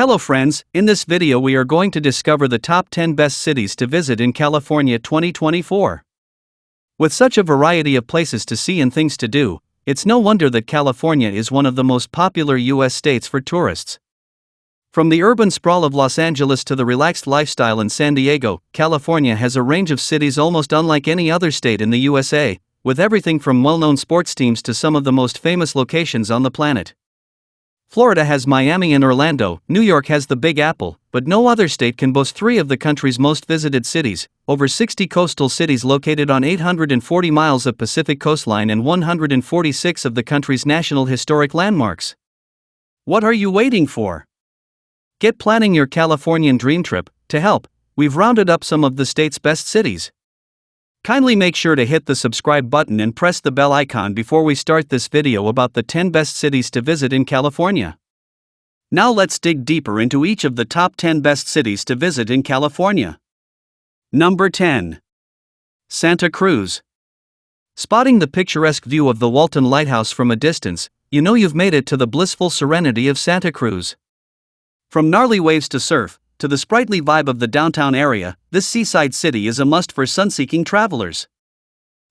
Hello friends, in this video we are going to discover the top 10 best cities to visit in California 2024. With such a variety of places to see and things to do, it's no wonder that California is one of the most popular US states for tourists. From the urban sprawl of Los Angeles to the relaxed lifestyle in San Diego, California has a range of cities almost unlike any other state in the USA, with everything from well-known sports teams to some of the most famous locations on the planet. Florida has Miami and Orlando, New York has the Big Apple, but no other state can boast three of the country's most visited cities, over 60 coastal cities located on 840 miles of Pacific coastline and 146 of the country's national historic landmarks. What are you waiting for? Get planning your Californian dream trip. To help, we've rounded up some of the state's best cities. Kindly make sure to hit the subscribe button and press the bell icon before we start this video about the 10 best cities to visit in California. Now let's dig deeper into each of the top 10 best cities to visit in California. Number 10. Santa Cruz. Spotting the picturesque view of the Walton Lighthouse from a distance, you know you've made it to the blissful serenity of Santa Cruz. From gnarly waves to surf, to the sprightly vibe of the downtown area, this seaside city is a must for sun-seeking travelers.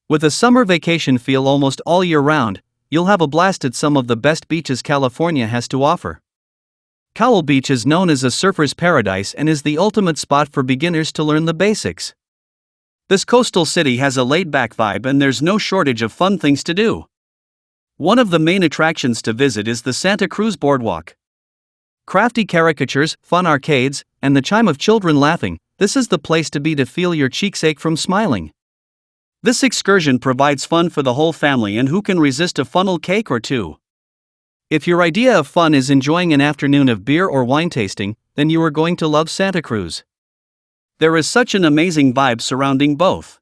With a summer vacation feel almost all year round, you'll have a blast at some of the best beaches California has to offer. Cowell Beach is known as a surfer's paradise and is the ultimate spot for beginners to learn the basics. This coastal city has a laid-back vibe and there's no shortage of fun things to do. One of the main attractions to visit is the Santa Cruz Boardwalk. Crafty caricatures, fun arcades, and the chime of children laughing, this is the place to be to feel your cheeks ache from smiling. This excursion provides fun for the whole family, and who can resist a funnel cake or two? If your idea of fun is enjoying an afternoon of beer or wine tasting, then you are going to love Santa Cruz. There is such an amazing vibe surrounding both.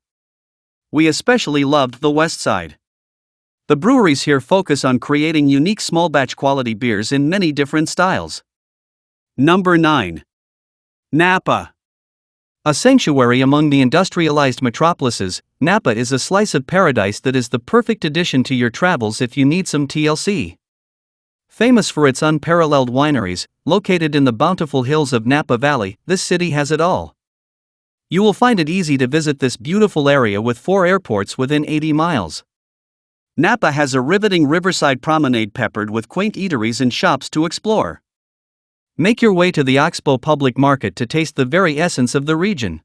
We especially loved the west side. The breweries here focus on creating unique small batch quality beers in many different styles. Number 9. Napa. A sanctuary among the industrialized metropolises, Napa is a slice of paradise that is the perfect addition to your travels if you need some TLC. Famous for its unparalleled wineries, located in the bountiful hills of Napa Valley, this city has it all. You will find it easy to visit this beautiful area with 4 airports within 80 miles. Napa has a riveting riverside promenade peppered with quaint eateries and shops to explore. Make your way to the Oxbow Public Market to taste the very essence of the region.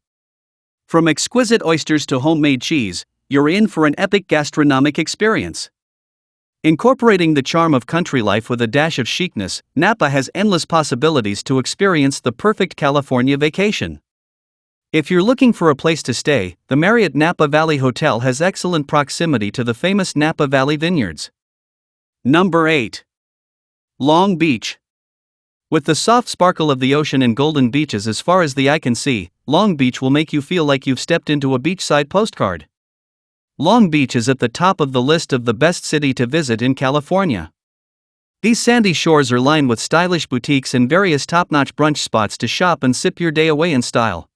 From exquisite oysters to homemade cheese, you're in for an epic gastronomic experience. Incorporating the charm of country life with a dash of chicness, Napa has endless possibilities to experience the perfect California vacation. If you're looking for a place to stay, the Marriott Napa Valley Hotel has excellent proximity to the famous Napa Valley Vineyards. Number 8. Long Beach. With the soft sparkle of the ocean and golden beaches as far as the eye can see, Long Beach will make you feel like you've stepped into a beachside postcard. Long Beach is at the top of the list of the best city to visit in California. These sandy shores are lined with stylish boutiques and various top-notch brunch spots to shop and sip your day away in style.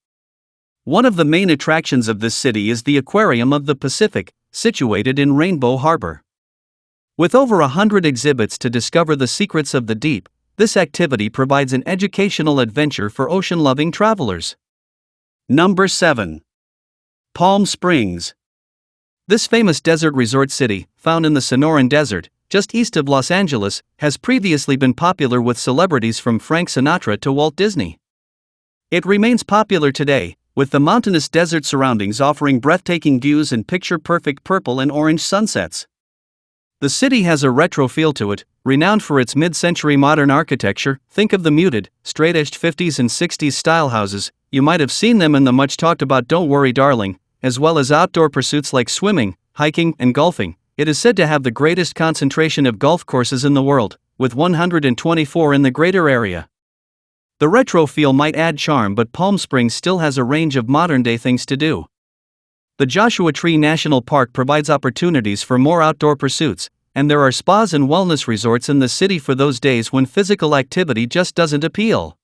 One of the main attractions of this city is the Aquarium of the Pacific, situated in Rainbow Harbor. With over 100 exhibits to discover the secrets of the deep, this activity provides an educational adventure for ocean-loving travelers. Number 7. Palm Springs. This famous desert resort city, found in the Sonoran Desert, just east of Los Angeles, has previously been popular with celebrities from Frank Sinatra to Walt Disney. It remains popular today, with the mountainous desert surroundings offering breathtaking views and picture-perfect purple and orange sunsets. The city has a retro feel to it, renowned for its mid-century modern architecture. Think of the muted, straight-edged 50s and 60s style houses, you might have seen them in the much-talked-about Don't Worry Darling, as well as outdoor pursuits like swimming, hiking, and golfing. It is said to have the greatest concentration of golf courses in the world, with 124 in the greater area. The retro feel might add charm, but Palm Springs still has a range of modern-day things to do. The Joshua Tree National Park provides opportunities for more outdoor pursuits, and there are spas and wellness resorts in the city for those days when physical activity just doesn't appeal.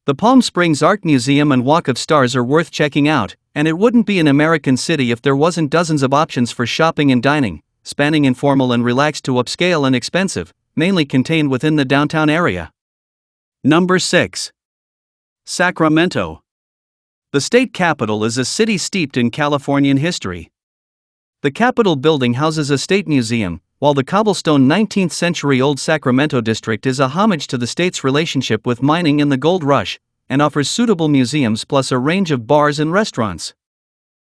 The Palm Springs Art Museum and Walk of Stars are worth checking out, and it wouldn't be an American city if there wasn't dozens of options for shopping and dining, spanning informal and relaxed to upscale and expensive, mainly contained within the downtown area. Number 6. Sacramento. The state capital is a city steeped in Californian history. The Capitol building houses a state museum, while the cobblestone 19th-century-old Sacramento district is a homage to the state's relationship with mining and the gold rush, and offers suitable museums plus a range of bars and restaurants.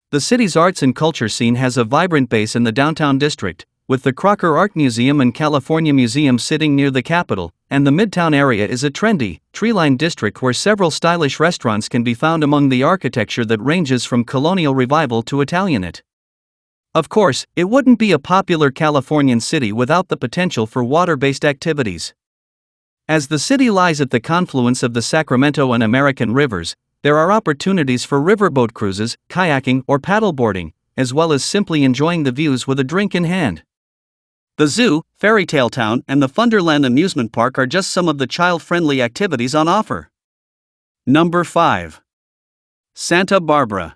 The city's arts and culture scene has a vibrant base in the downtown district, with the Crocker Art Museum and California Museum sitting near the Capitol, and the Midtown area is a trendy, tree-lined district where several stylish restaurants can be found among the architecture that ranges from colonial revival to Italianate. Of course, it wouldn't be a popular Californian city without the potential for water-based activities. As the city lies at the confluence of the Sacramento and American rivers, there are opportunities for riverboat cruises, kayaking, or paddleboarding, as well as simply enjoying the views with a drink in hand. The zoo, Fairytale Town, and the Funderland amusement park are just some of the child-friendly activities on offer. Number 5. Santa Barbara.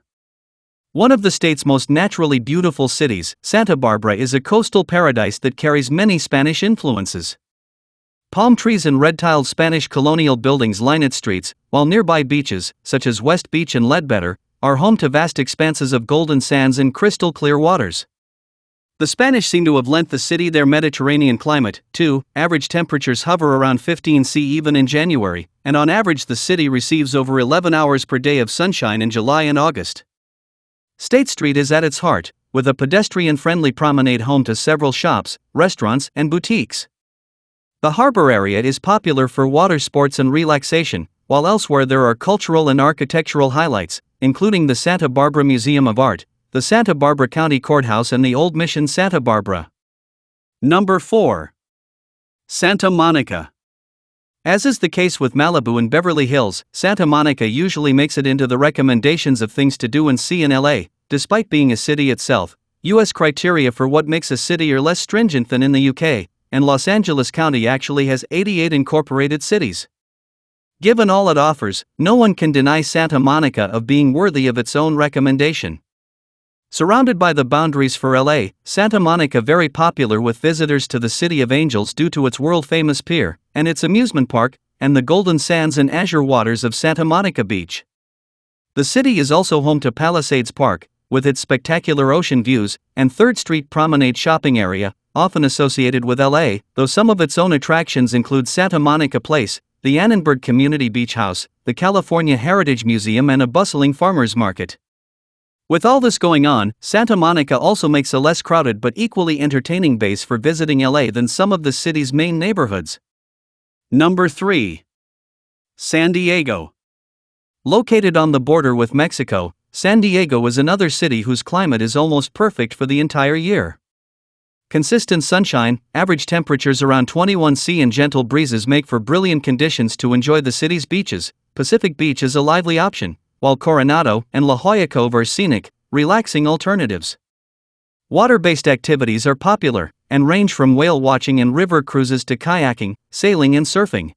One of the state's most naturally beautiful cities, Santa Barbara is a coastal paradise that carries many Spanish influences. Palm trees and red-tiled Spanish colonial buildings line its streets, while nearby beaches, such as West Beach and Ledbetter, are home to vast expanses of golden sands and crystal-clear waters. The Spanish seem to have lent the city their Mediterranean climate, too. Average temperatures hover around 15 C even in January, and on average the city receives over 11 hours per day of sunshine in July and August. State Street is at its heart, with a pedestrian-friendly promenade home to several shops, restaurants, and boutiques. The harbor area is popular for water sports and relaxation, while elsewhere there are cultural and architectural highlights, including the Santa Barbara Museum of Art, the Santa Barbara County Courthouse, and the Old Mission Santa Barbara. Number 4. Santa Monica. As is the case with Malibu and Beverly Hills, Santa Monica usually makes it into the recommendations of things to do and see in LA. Despite being a city itself, U.S. criteria for what makes a city are less stringent than in the UK, and Los Angeles County actually has 88 incorporated cities. Given all it offers, no one can deny Santa Monica of being worthy of its own recommendation. Surrounded by the boundaries for LA, Santa Monica very popular with visitors to the City of Angels due to its world-famous pier, and its amusement park, and the golden sands and azure waters of Santa Monica Beach. The city is also home to Palisades Park, with its spectacular ocean views, and 3rd Street Promenade shopping area, often associated with LA, though some of its own attractions include Santa Monica Place, the Annenberg Community Beach House, the California Heritage Museum, and a bustling farmers market. With all this going on, Santa Monica also makes a less crowded but equally entertaining base for visiting LA than some of the city's main neighborhoods. Number 3. San Diego. Located on the border with Mexico, San Diego is another city whose climate is almost perfect for the entire year. Consistent sunshine, average temperatures around 21 C, and gentle breezes make for brilliant conditions to enjoy the city's beaches. Pacific Beach is a lively option, while Coronado and La Jolla Cove are scenic, relaxing alternatives. Water-based activities are popular, and range from whale watching and river cruises to kayaking, sailing, and surfing.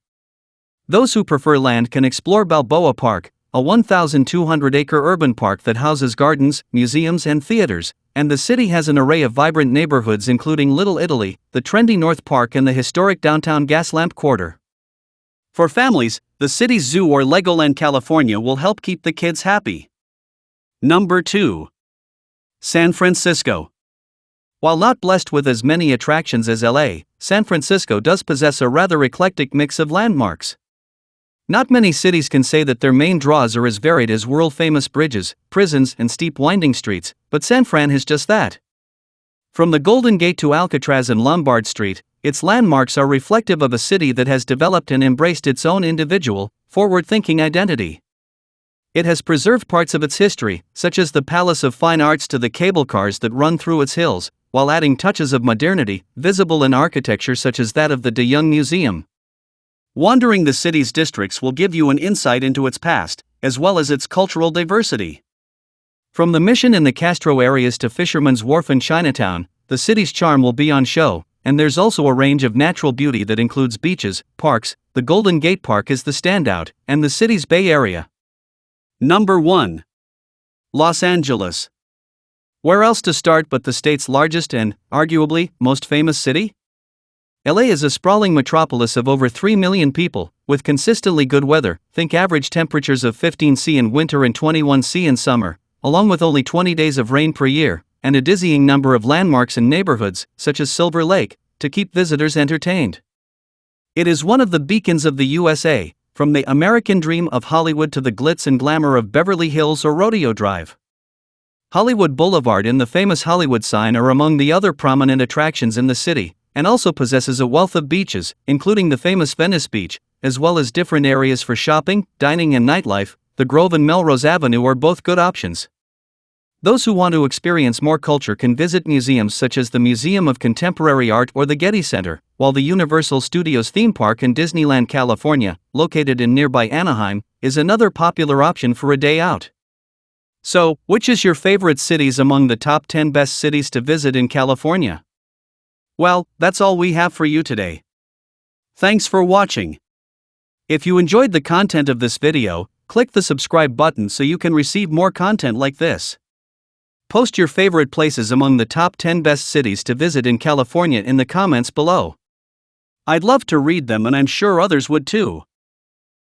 Those who prefer land can explore Balboa Park, a 1,200-acre urban park that houses gardens, museums, and theaters, and the city has an array of vibrant neighborhoods including Little Italy, the trendy North Park, and the historic downtown Gaslamp Quarter. For families, the city's zoo or Legoland California will help keep the kids happy. Number 2. San Francisco. While not blessed with as many attractions as LA, San Francisco does possess a rather eclectic mix of landmarks. Not many cities can say that their main draws are as varied as world-famous bridges, prisons, and steep winding streets, but San Fran has just that. From the Golden Gate to Alcatraz and Lombard Street, its landmarks are reflective of a city that has developed and embraced its own individual, forward-thinking identity. It has preserved parts of its history, such as the Palace of Fine Arts to the cable cars that run through its hills, while adding touches of modernity, visible in architecture such as that of the De Young Museum. Wandering the city's districts will give you an insight into its past, as well as its cultural diversity. From the Mission and the Castro areas to Fisherman's Wharf and Chinatown, the city's charm will be on show, and there's also a range of natural beauty that includes beaches, parks. The Golden Gate Park is the standout, and the city's Bay Area. Number 1. Los Angeles. Where else to start but the state's largest and, arguably, most famous city? LA is a sprawling metropolis of over 3 million people, with consistently good weather, think average temperatures of 15°C in winter and 21°C in summer, along with only 20 days of rain per year, and a dizzying number of landmarks and neighborhoods, such as Silver Lake, to keep visitors entertained. It is one of the beacons of the USA, from the American dream of Hollywood to the glitz and glamour of Beverly Hills or Rodeo Drive. Hollywood Boulevard and the famous Hollywood sign are among the other prominent attractions in the city, and also possesses a wealth of beaches, including the famous Venice Beach, as well as different areas for shopping, dining and nightlife. The Grove and Melrose Avenue are both good options. Those who want to experience more culture can visit museums such as the Museum of Contemporary Art or the Getty Center, while the Universal Studios theme park in Disneyland, California, located in nearby Anaheim, is another popular option for a day out. So, which is your favorite cities among the top 10 best cities to visit in California? Well, that's all we have for you today. Thanks for watching. If you enjoyed the content of this video, click the subscribe button so you can receive more content like this. Post your favorite places among the top 10 best cities to visit in California in the comments below. I'd love to read them and I'm sure others would too.